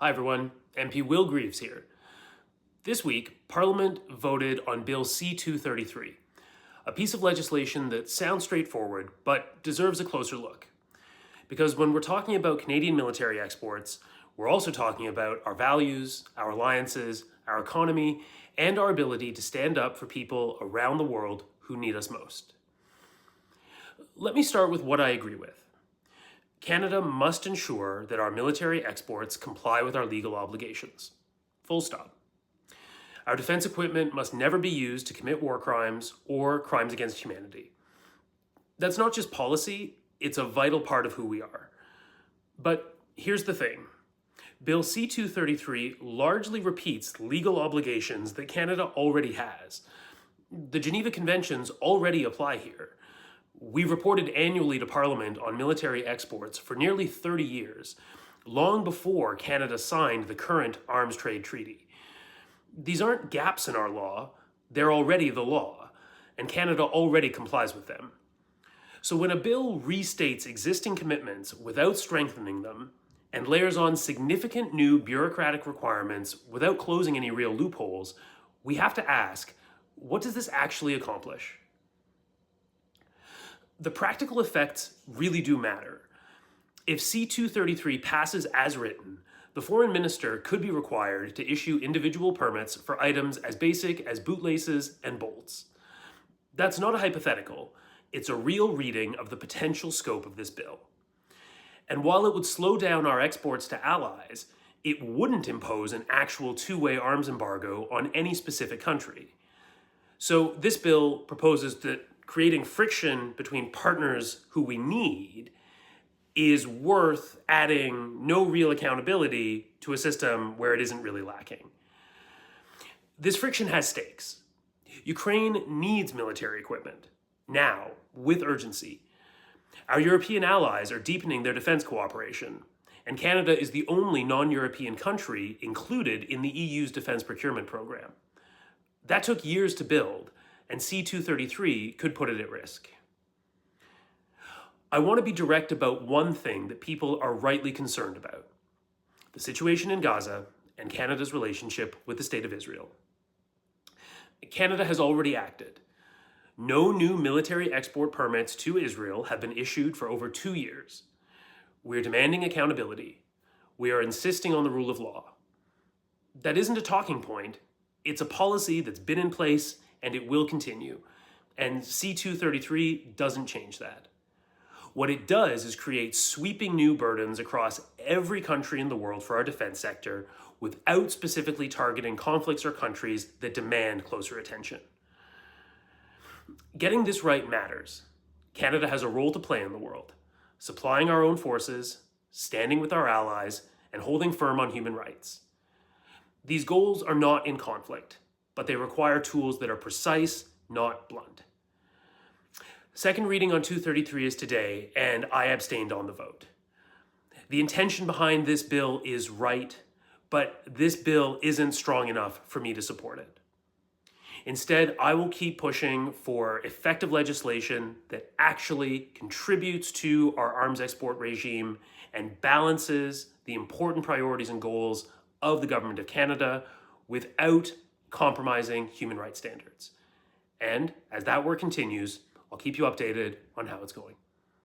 Hi everyone, MP Will Greaves here. This week, Parliament voted on Bill C-233, a piece of legislation that sounds straightforward but deserves a closer look. Because when we're talking about Canadian military exports, we're also talking about our values, our alliances, our economy, and our ability to stand up for people around the world who need us most. Let me start with what I agree with. Canada must ensure that our military exports comply with our legal obligations. Full stop. Our defense equipment must never be used to commit war crimes or crimes against humanity. That's not just policy, it's a vital part of who we are. But here's the thing. Bill C-233 largely repeats legal obligations that Canada already has. The Geneva Conventions already apply here. We reported annually to Parliament on military exports for nearly 30 years, long before Canada signed the current arms trade treaty. These aren't gaps in our law, they're already the law, and Canada already complies with them. So when a bill restates existing commitments without strengthening them, and layers on significant new bureaucratic requirements without closing any real loopholes, we have to ask, what does this actually accomplish? The practical effects really do matter. If C-233 passes as written, the foreign minister could be required to issue individual permits for items as basic as bootlaces and bolts. That's not a hypothetical, it's a real reading of the potential scope of this bill. And while it would slow down our exports to allies, it wouldn't impose an actual two-way arms embargo on any specific country. So this bill proposes that creating friction between partners who we need is worth adding no real accountability to a system where it isn't really lacking. This friction has stakes. Ukraine needs military equipment, now, with urgency. Our European allies are deepening their defense cooperation, and Canada is the only non-European country included in the EU's defense procurement program. That took years to build, and C-233 could put it at risk. I want to be direct about one thing that people are rightly concerned about: the situation in Gaza and Canada's relationship with the State of Israel. Canada has already acted. No new military export permits to Israel have been issued for over 2 years. We're demanding accountability. We are insisting on the rule of law. That isn't a talking point. It's a policy that's been in place and it will continue. And C-233 doesn't change that. What it does is create sweeping new burdens across every country in the world for our defense sector without specifically targeting conflicts or countries that demand closer attention. Getting this right matters. Canada has a role to play in the world, supplying our own forces, standing with our allies, and holding firm on human rights. These goals are not in conflict, but they require tools that are precise, not blunt. Second reading on 233 is today, and I abstained on the vote. The intention behind this bill is right, but this bill isn't strong enough for me to support it. Instead, I will keep pushing for effective legislation that actually contributes to our arms export regime and balances the important priorities and goals of the Government of Canada without compromising human rights standards. And as that work continues, I'll keep you updated on how it's going.